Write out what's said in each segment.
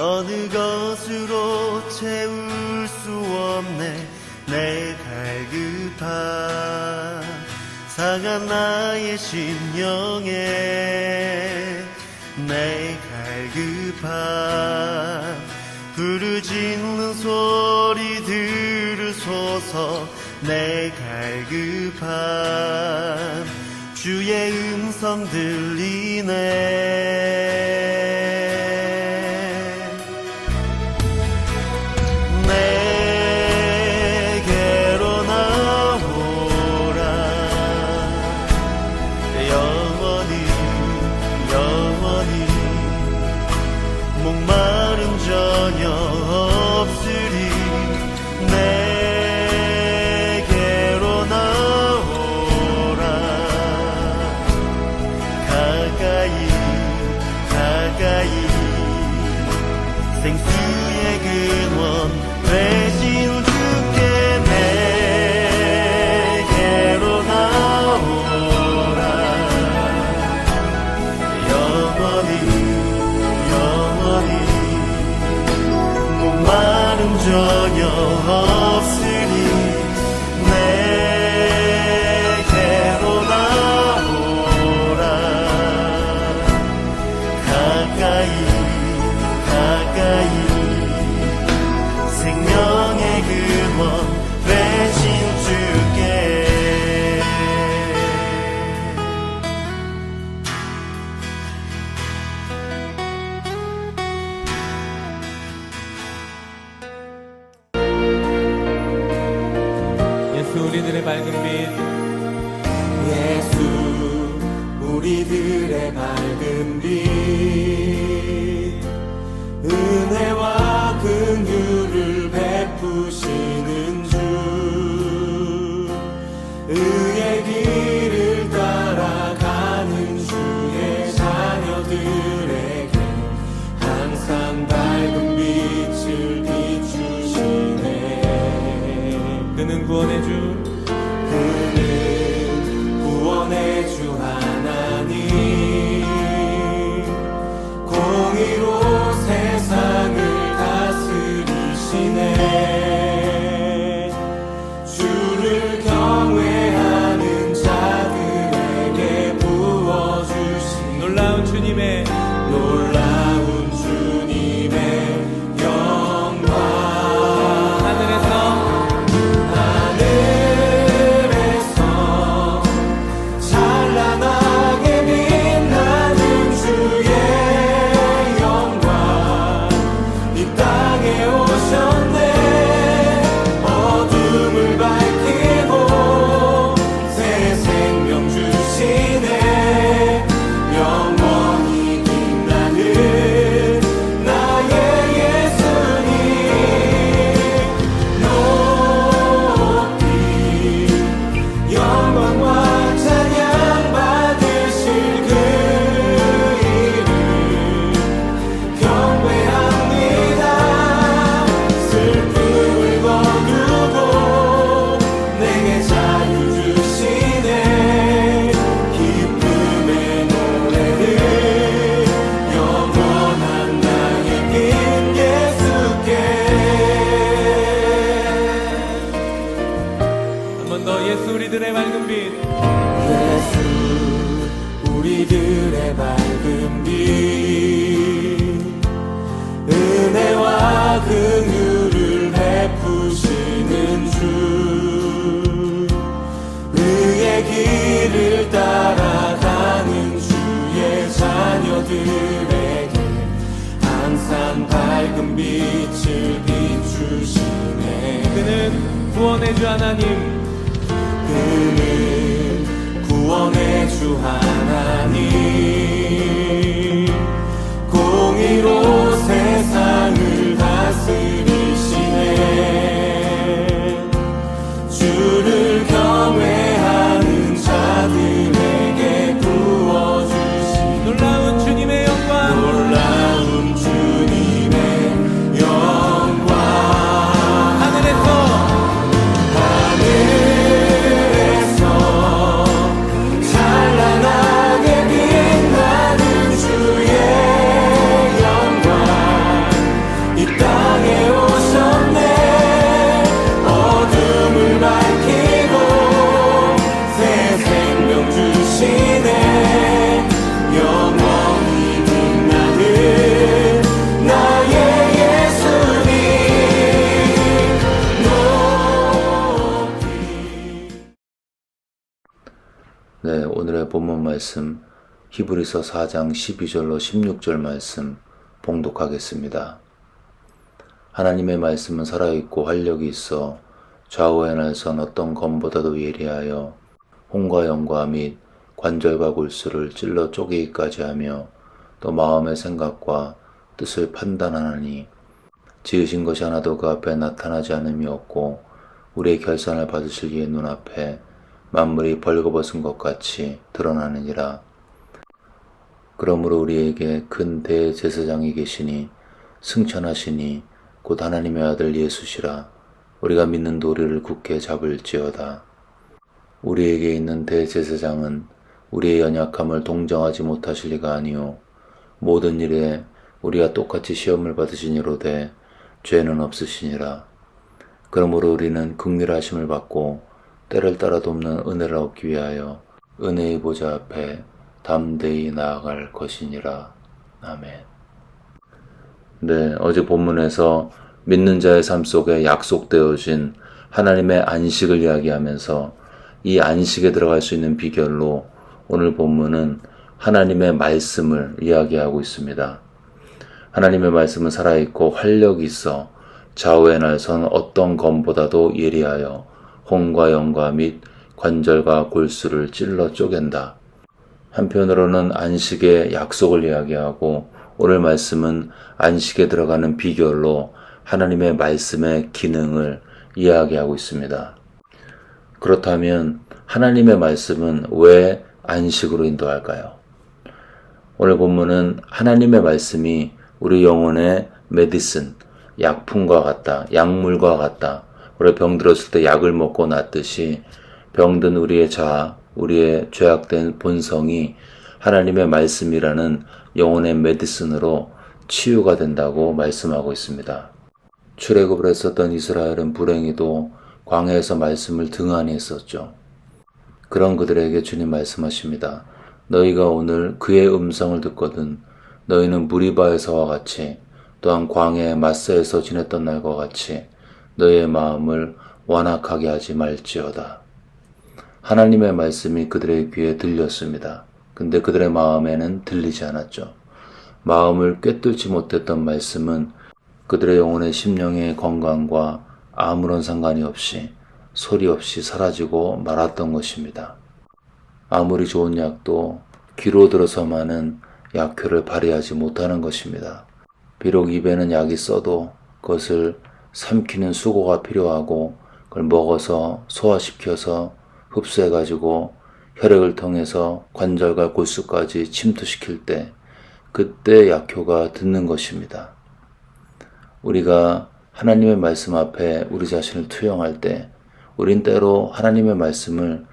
어느 것으로 채울 수 없네. 내 갈급한 상한 나의 심령에 내 갈급한 부르짖는 소리 들으소서. 내 갈급한 주의 음성 들리네. 내게로 나오라. 영원히 영원히 목마름 전혀 없으리. 내게로 나오라. 가까이 가까이 생수의 근원 되신 주께 내게로 나오라. 영원히 영원히 목마름 전혀 없으리. 내게로 나오라. 가까이 가까이 생명의 근원 되신 주께. 예수 우리들의 밝은 빛. 예수 우리들의 밝은 빛. 은혜와 긍휼을 베푸시는 주. 의의 길을 따라가는 주의 자녀들에게 항상 밝은 빛을 비추시네. 그는 구원의 주. 그는 구원의 주 하나님. 공의로 세상을 다스리시네. 주를 경외하는 자들에게 부어주신 놀라운 주님의 놀라운 주님의 영광. 하늘에서 찬란하게 빛나는 주의 영광 이 땅에 오셨네. 어둠을 밝히고 새 생명 주시네. 영원히 빛나는 나의 예수님. 높이 영광과 찬양 받으실 그 이름 경배합니다. 슬픔을 거두고 내게 자유 주시네. 기쁨의 노래를 영원한 나의 긴 예수께. 한 번 더 예수 우리들의 밝은 빛. 예수 우리들의 밝은 빛. 은혜와 긍휼을 베푸시는 주. 의의 길을 따라가는 주의 자녀들에게 항상 밝은 빛을 비추시네. 그는 구원의 주 하나님. 그는 구원의 주 하나님. 공의로 세상을 다스리시네. 주를 경외하는 자들에게 부어주신 놀라운 주님의 영광. 놀라운 주님의 영광. 하늘에서 찬란하게 빛나는 주의 영광 말씀 히브리서 4장 12절로 16절 말씀 봉독하겠습니다. 하나님의 말씀은 살아있고 활력이 있어 좌우의 날선 어떤 검보다도 예리하여 홍과 영과 및 관절과 골수를 찔러 쪼개기까지 하며 또 마음의 생각과 뜻을 판단하나니 지으신 것이 하나도 그 앞에 나타나지 않음이 없고 우리의 결산을 받으실 이의 눈앞에 만물이 벌거벗은 것 같이 드러나느니라. 그러므로 우리에게 큰 대제사장이 계시니 승천하시니 곧 하나님의 아들 예수시라. 우리가 믿는 도리를 굳게 잡을지어다. 우리에게 있는 대제사장은 우리의 연약함을 동정하지 못하실 리가 아니요 모든 일에 우리가 똑같이 시험을 받으시니로되 죄는 없으시니라. 그러므로 우리는 긍휼하심을 받고 때를 따라 돕는 은혜를 얻기 위하여 은혜의 보좌 앞에 담대히 나아갈 것이니라. 아멘. 네, 어제 본문에서 믿는 자의 삶 속에 약속되어진 하나님의 안식을 이야기하면서 이 안식에 들어갈 수 있는 비결로 오늘 본문은 하나님의 말씀을 이야기하고 있습니다. 하나님의 말씀은 살아있고 활력이 있어 좌우의 날선 어떤 검보다도 예리하여 홍과 영과 및 관절과 골수를 찔러 쪼갠다. 한편으로는 안식의 약속을 이야기하고 오늘 말씀은 안식에 들어가는 비결로 하나님의 말씀의 기능을 이야기하고 있습니다. 그렇다면 하나님의 말씀은 왜 안식으로 인도할까요? 오늘 본문은 하나님의 말씀이 우리 영혼의 메디슨, 약품과 같다, 약물과 같다. 우리 병들었을 때 약을 먹고 낫듯이 병든 우리의 자아, 우리의 죄악된 본성이 하나님의 말씀이라는 영혼의 메디슨으로 치유가 된다고 말씀하고 있습니다. 출애굽을 했었던 이스라엘은 불행히도 광야에서 말씀을 등한히 했었죠. 그런 그들에게 주님 말씀하십니다. 너희가 오늘 그의 음성을 듣거든 너희는 무리바에서와 같이 또한 광야의 마사에서 지냈던 날과 같이 너희의 마음을 완악하게 하지 말지어다. 하나님의 말씀이 그들의 귀에 들렸습니다. 근데 그들의 마음에는 들리지 않았죠. 마음을 꿰뚫지 못했던 말씀은 그들의 영혼의 심령의 건강과 아무런 상관이 없이 소리 없이 사라지고 말았던 것입니다. 아무리 좋은 약도 귀로 들어서만은 약효를 발휘하지 못하는 것입니다. 비록 입에는 약이 써도 그것을 삼키는 수고가 필요하고 그걸 먹어서 소화시켜서 흡수해가지고 혈액을 통해서 관절과 골수까지 침투시킬 때 그때 약효가 듣는 것입니다. 우리가 하나님의 말씀 앞에 우리 자신을 투영할 때 우린 때로 하나님의 말씀을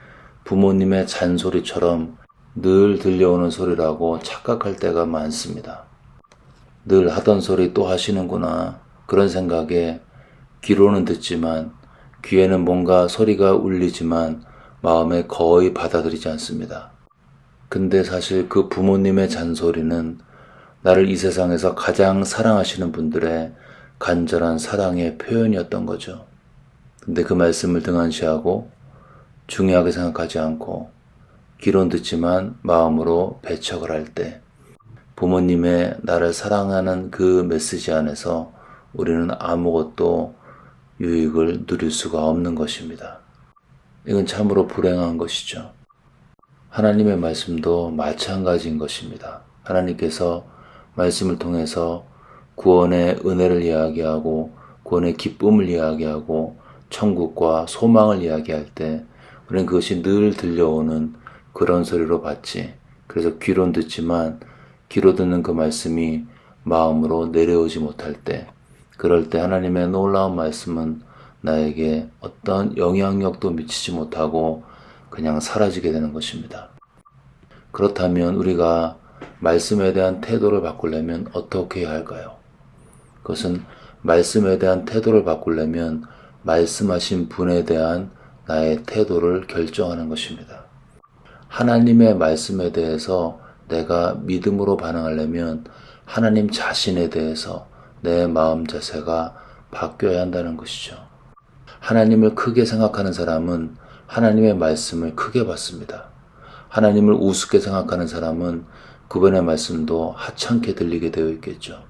부모님의 잔소리처럼 늘 들려오는 소리라고 착각할 때가 많습니다. 늘 하던 소리 또 하시는구나 그런 생각에 귀로는 듣지만 귀에는 뭔가 소리가 울리지만 마음에 거의 받아들이지 않습니다. 근데 사실 그 부모님의 잔소리는 나를 이 세상에서 가장 사랑하시는 분들의 간절한 사랑의 표현이었던 거죠. 근데 그 말씀을 등한시하고 중요하게 생각하지 않고 귀로는 듣지만 마음으로 배척을 할 때 부모님의 나를 사랑하는 그 메시지 안에서 우리는 아무것도 유익을 누릴 수가 없는 것입니다. 이건 참으로 불행한 것이죠. 하나님의 말씀도 마찬가지인 것입니다. 하나님께서 말씀을 통해서 구원의 은혜를 이야기하고 구원의 기쁨을 이야기하고 천국과 소망을 이야기할 때 우리는 그것이 늘 들려오는 그런 소리로 받지. 그래서 귀로는 듣지만 귀로 듣는 그 말씀이 마음으로 내려오지 못할 때 그럴 때 하나님의 놀라운 말씀은 나에게 어떤 영향력도 미치지 못하고 그냥 사라지게 되는 것입니다. 그렇다면 우리가 말씀에 대한 태도를 바꾸려면 어떻게 해야 할까요? 그것은 말씀에 대한 태도를 바꾸려면 말씀하신 분에 대한 나의 태도를 결정하는 것입니다. 하나님의 말씀에 대해서 내가 믿음으로 반응하려면 하나님 자신에 대해서 내 마음 자세가 바뀌어야 한다는 것이죠. 하나님을 크게 생각하는 사람은 하나님의 말씀을 크게 받습니다. 하나님을 우습게 생각하는 사람은 그분의 말씀도 하찮게 들리게 되어 있겠죠.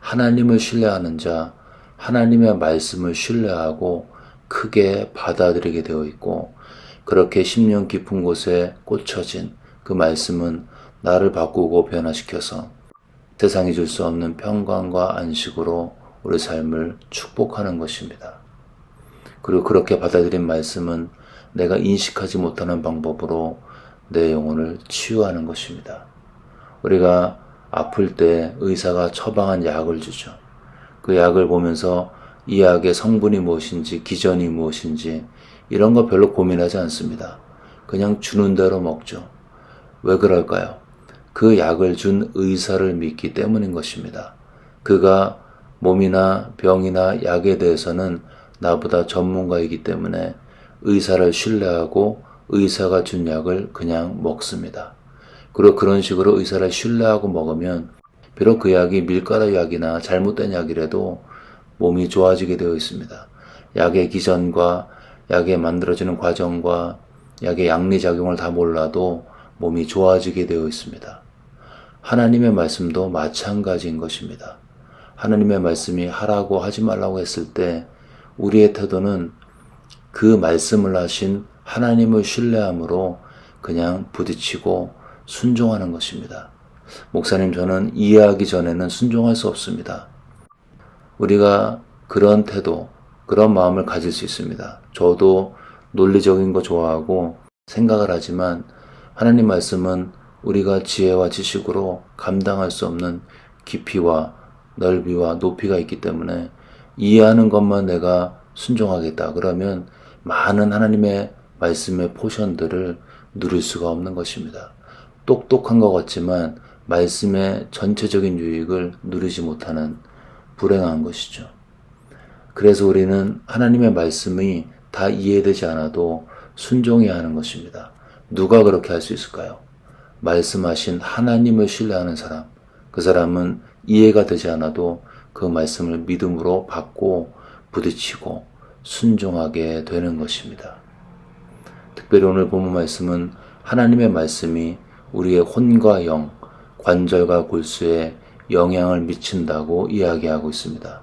하나님을 신뢰하는 자, 하나님의 말씀을 신뢰하고 크게 받아들이게 되어 있고, 그렇게 심령 깊은 곳에 꽂혀진 그 말씀은 나를 바꾸고 변화시켜서 세상이 줄 수 없는 평강과 안식으로 우리 삶을 축복하는 것입니다. 그리고 그렇게 받아들인 말씀은 내가 인식하지 못하는 방법으로 내 영혼을 치유하는 것입니다. 우리가 아플 때 의사가 처방한 약을 주죠. 그 약을 보면서 이 약의 성분이 무엇인지, 기전이 무엇인지 이런 거 별로 고민하지 않습니다. 그냥 주는 대로 먹죠. 왜 그럴까요? 그 약을 준 의사를 믿기 때문인 것입니다. 그가 몸이나 병이나 약에 대해서는 나보다 전문가이기 때문에 의사를 신뢰하고 의사가 준 약을 그냥 먹습니다. 그리고 그런 식으로 의사를 신뢰하고 먹으면 비록 그 약이 밀가루 약이나 잘못된 약이라도 몸이 좋아지게 되어 있습니다. 약의 기전과 약에 만들어지는 과정과 약의 양리작용을 다 몰라도 몸이 좋아지게 되어 있습니다. 하나님의 말씀도 마찬가지인 것입니다. 하나님의 말씀이 하라고 하지 말라고 했을 때 우리의 태도는 그 말씀을 하신 하나님을 신뢰함으로 그냥 부딪히고 순종하는 것입니다. 목사님, 저는 이해하기 전에는 순종할 수 없습니다. 우리가 그런 태도, 그런 마음을 가질 수 있습니다. 저도 논리적인 거 좋아하고 생각을 하지만 하나님 말씀은 우리가 지혜와 지식으로 감당할 수 없는 깊이와 넓이와 높이가 있기 때문에 이해하는 것만 내가 순종하겠다 그러면 많은 하나님의 말씀의 포션들을 누릴 수가 없는 것입니다. 똑똑한 것 같지만 말씀의 전체적인 유익을 누리지 못하는 불행한 것이죠. 그래서 우리는 하나님의 말씀이 다 이해되지 않아도 순종해야 하는 것입니다. 누가 그렇게 할 수 있을까요? 말씀하신 하나님을 신뢰하는 사람, 그 사람은 이해가 되지 않아도 그 말씀을 믿음으로 받고 부딪히고 순종하게 되는 것입니다. 특별히 오늘 본문 말씀은 하나님의 말씀이 우리의 혼과 영, 관절과 골수에 영향을 미친다고 이야기하고 있습니다.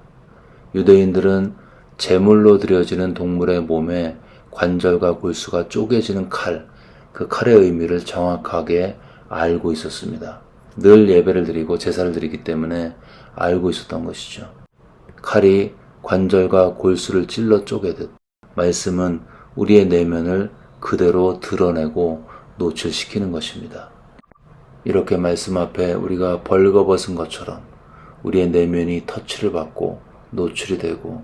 유대인들은 제물로 드려지는 동물의 몸에 관절과 골수가 쪼개지는 칼, 그 칼의 의미를 정확하게 알고 있었습니다. 늘 예배를 드리고 제사를 드리기 때문에 알고 있었던 것이죠. 칼이 관절과 골수를 찔러 쪼개듯 말씀은 우리의 내면을 그대로 드러내고 노출시키는 것입니다. 이렇게 말씀 앞에 우리가 벌거벗은 것처럼 우리의 내면이 터치를 받고 노출이 되고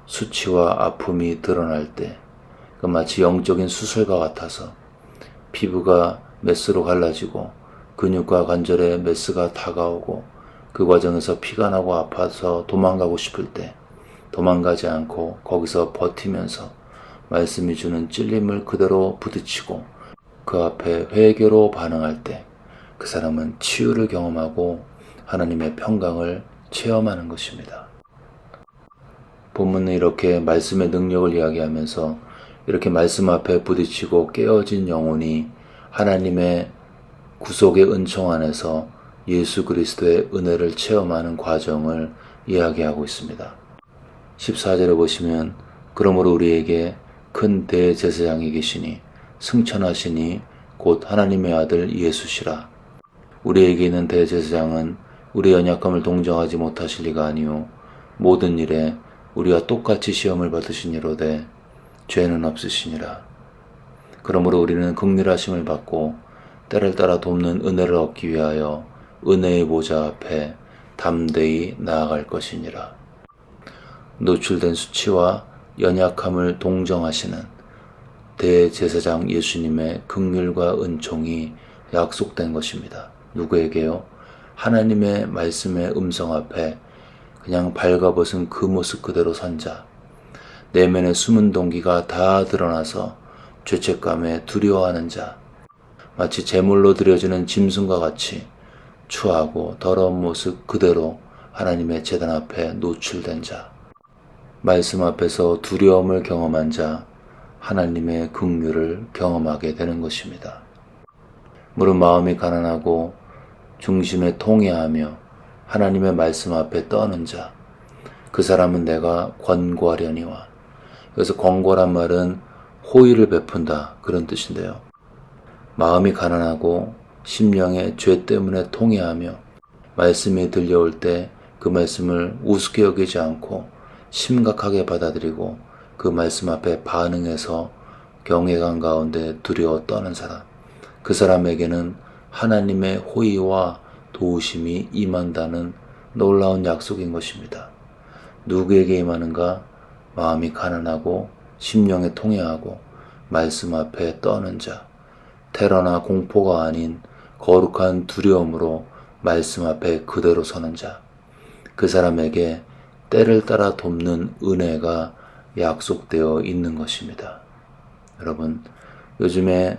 수치와 아픔이 드러날 때 그 마치 영적인 수술과 같아서 피부가 메스로 갈라지고 근육과 관절에 메스가 다가오고 그 과정에서 피가 나고 아파서 도망가고 싶을 때 도망가지 않고 거기서 버티면서 말씀이 주는 찔림을 그대로 부딪히고 그 앞에 회개로 반응할 때 그 사람은 치유를 경험하고 하나님의 평강을 체험하는 것입니다. 본문은 이렇게 말씀의 능력을 이야기하면서 이렇게 말씀 앞에 부딪히고 깨어진 영혼이 하나님의 구속의 은총 안에서 예수 그리스도의 은혜를 체험하는 과정을 이야기하고 있습니다. 14절에 보시면 그러므로 우리에게 큰 대제사장이 계시니 승천하시니 곧 하나님의 아들 예수시라. 우리에게 있는 대제사장은 우리 연약함을 동정하지 못하실 리가 아니요 모든 일에 우리와 똑같이 시험을 받으시니로되 죄는 없으시니라. 그러므로 우리는 긍휼하심을 받고 때를 따라 돕는 은혜를 얻기 위하여 은혜의 보좌 앞에 담대히 나아갈 것이니라. 노출된 수치와 연약함을 동정하시는 대제사장 예수님의 긍휼과 은총이 약속된 것입니다. 누구에게요? 하나님의 말씀의 음성 앞에 그냥 발가벗은 그 모습 그대로 선 자, 내면의 숨은 동기가 다 드러나서 죄책감에 두려워하는 자, 마치 제물로 드려지는 짐승과 같이 추하고 더러운 모습 그대로 하나님의 제단 앞에 노출된 자, 말씀 앞에서 두려움을 경험한 자, 하나님의 긍휼을 경험하게 되는 것입니다. 무릇 마음이 가난하고 중심에 통회하며 하나님의 말씀 앞에 떠는 자, 그 사람은 내가 권고하려니와. 그래서 권고란 말은 호의를 베푼다, 그런 뜻인데요. 마음이 가난하고 심령에 죄 때문에 통회하며 말씀이 들려올 때 그 말씀을 우습게 여기지 않고 심각하게 받아들이고 그 말씀 앞에 반응해서 경외감 가운데 두려워 떠는 사람, 그 사람에게는 하나님의 호의와 도우심이 임한다는 놀라운 약속인 것입니다. 누구에게 임하는가? 마음이 가난하고 심령에 통회하고 말씀 앞에 떠는 자, 테러나 공포가 아닌 거룩한 두려움으로 말씀 앞에 그대로 서는 자, 그 사람에게 때를 따라 돕는 은혜가 약속되어 있는 것입니다. 여러분, 요즘에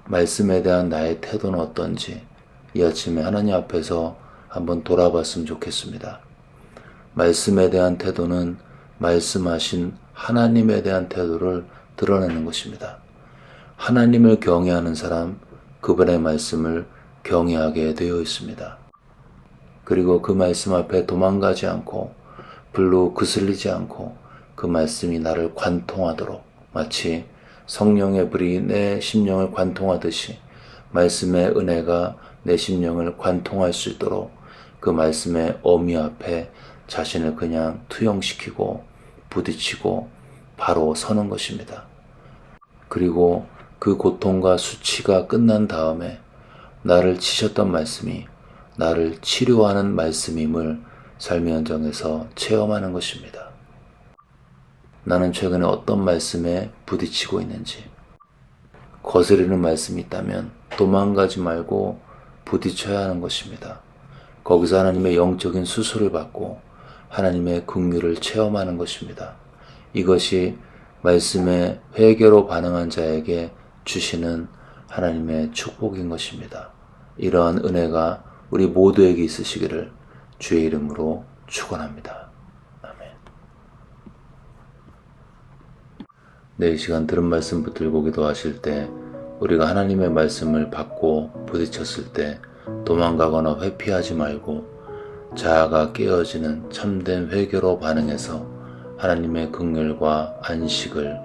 말씀에 대한 나의 태도는 어떤지 이 아침에 하나님 앞에서 한번 돌아봤으면 좋겠습니다. 말씀에 대한 태도는 말씀하신 하나님에 대한 태도를 드러내는 것입니다. 하나님을 경외하는 사람, 그분의 말씀을 경외하게 되어 있습니다. 그리고 그 말씀 앞에 도망가지 않고 불로 그슬리지 않고 그 말씀이 나를 관통하도록, 마치 성령의 불이 내 심령을 관통하듯이 말씀의 은혜가 내 심령을 관통할 수 있도록 그 말씀의 어미 앞에 자신을 그냥 투영시키고 부딪히고 바로 서는 것입니다. 그리고 그 고통과 수치가 끝난 다음에 나를 치셨던 말씀이 나를 치료하는 말씀임을 삶의 현장에서 체험하는 것입니다. 나는 최근에 어떤 말씀에 부딪히고 있는지, 거스르는 말씀이 있다면 도망가지 말고 부딪혀야 하는 것입니다. 거기서 하나님의 영적인 수술을 받고 하나님의 긍휼을 체험하는 것입니다. 이것이 말씀에 회개로 반응한 자에게 주시는 하나님의 축복인 것입니다. 이러한 은혜가 우리 모두에게 있으시기를 주의 이름으로 축원합니다. 아멘. 네, 이 시간 들은 말씀 붙들고 기도하실 때 우리가 하나님의 말씀을 받고 부딪혔을 때 도망가거나 회피하지 말고 자아가 깨어지는 참된 회개로 반응해서 하나님의 긍휼과 안식을,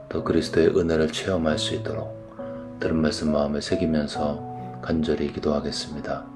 또 그리스도의 은혜를 체험할 수 있도록 들은 말씀 마음에 새기면서 간절히 기도하겠습니다.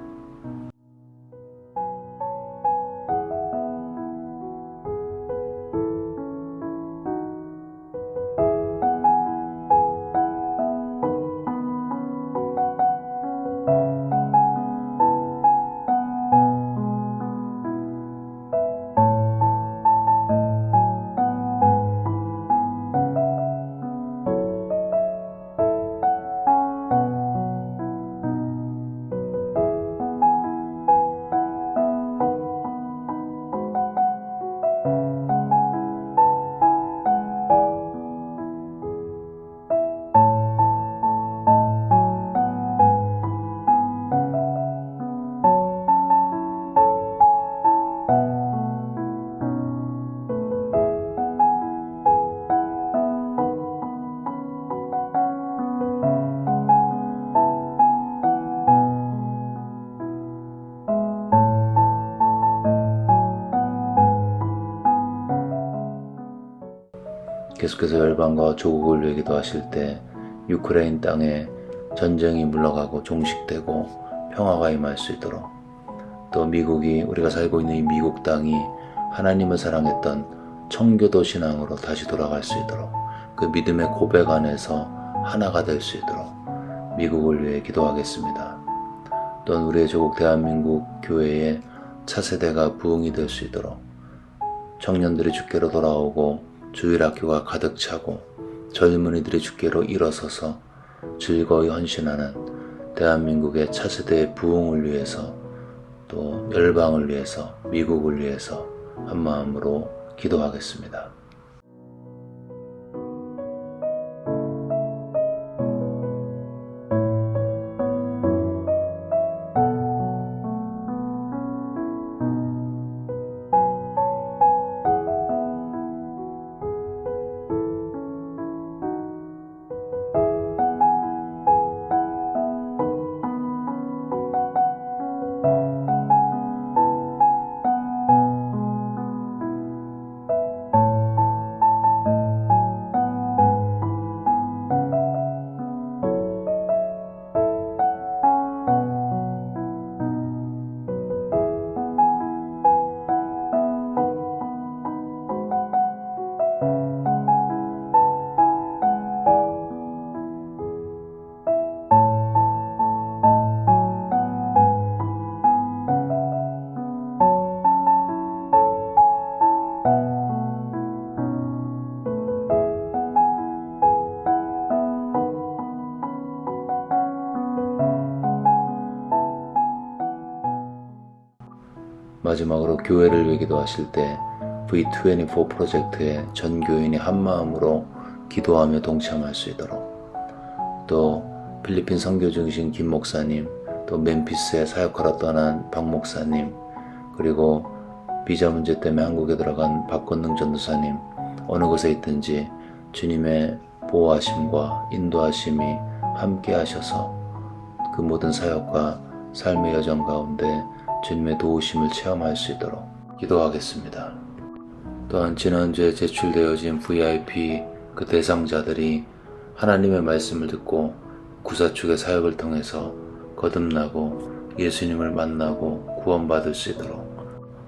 계속해서 열방과 조국을 위해 기도하실 때 유크레인 땅에 전쟁이 물러가고 종식되고 평화가 임할 수 있도록, 또 미국이, 우리가 살고 있는 이 미국 땅이 하나님을 사랑했던 청교도 신앙으로 다시 돌아갈 수 있도록, 그 믿음의 고백 안에서 하나가 될 수 있도록 미국을 위해 기도하겠습니다. 또한 우리의 조국 대한민국 교회의 차세대가 부흥이 될 수 있도록, 청년들이 주께로 돌아오고 주일학교가 가득 차고 젊은이들이 주께로 일어서서 즐거이 헌신하는 대한민국의 차세대의 부흥을 위해서, 또 열방을 위해서, 미국을 위해서 한마음으로 기도하겠습니다. 마지막으로 교회를 위해 기도하실 때 V24 프로젝트에 전 교인이 한마음으로 기도하며 동참할 수 있도록, 또 필리핀 선교 중심 김 목사님, 또 멤피스에 사역하러 떠난 박 목사님, 그리고 비자 문제 때문에 한국에 들어간 박건능 전도사님, 어느 곳에 있든지 주님의 보호하심과 인도하심이 함께 하셔서 그 모든 사역과 삶의 여정 가운데 주님의 도우심을 체험할 수 있도록 기도하겠습니다. 또한 지난주에 제출되어진 VIP 그 대상자들이 하나님의 말씀을 듣고 구사축의 사역을 통해서 거듭나고 예수님을 만나고 구원받을 수 있도록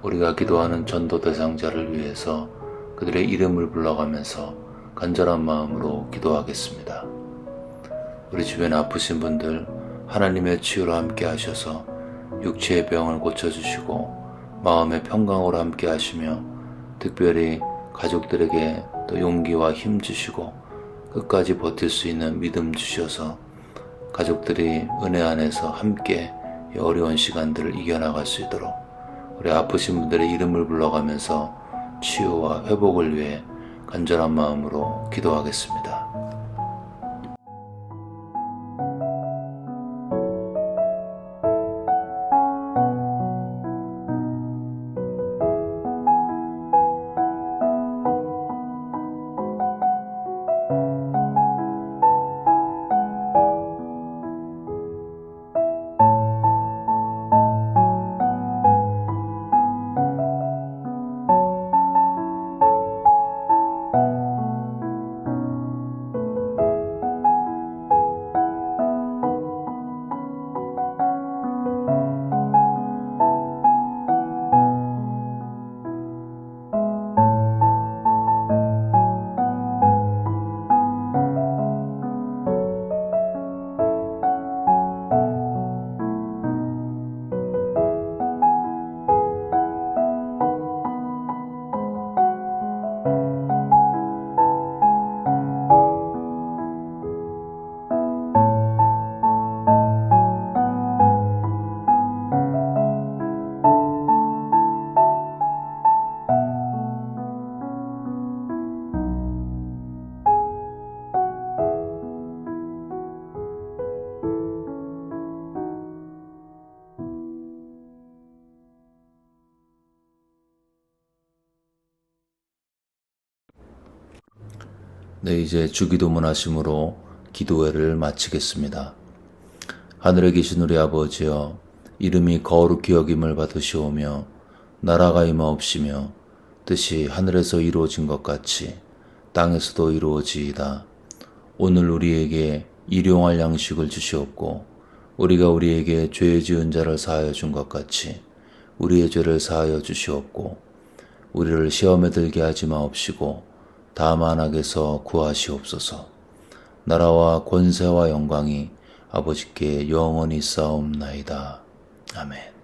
우리가 기도하는 전도 대상자를 위해서 그들의 이름을 불러가면서 간절한 마음으로 기도하겠습니다. 우리 주변에 아프신 분들 하나님의 치유로 함께 하셔서 육체의 병을 고쳐주시고 마음의 평강으로 함께 하시며 특별히 가족들에게 또 용기와 힘 주시고 끝까지 버틸 수 있는 믿음 주셔서 가족들이 은혜 안에서 함께 이 어려운 시간들을 이겨나갈 수 있도록 우리 아프신 분들의 이름을 불러가면서 치유와 회복을 위해 간절한 마음으로 기도하겠습니다. 네, 이제 주기도문 하심으로 기도회를 마치겠습니다. 하늘에 계신 우리 아버지여, 이름이 거룩히 여김을 받으시오며 나라가 임하옵시며 뜻이 하늘에서 이루어진 것 같이 땅에서도 이루어지이다. 오늘 우리에게 일용할 양식을 주시옵고 우리가 우리에게 죄 지은 자를 사하여 준 것 같이 우리의 죄를 사하여 주시옵고 우리를 시험에 들게 하지 마옵시고 다만 악에서 구하시옵소서. 나라와 권세와 영광이 아버지께 영원히 쌓옵나이다. 아멘.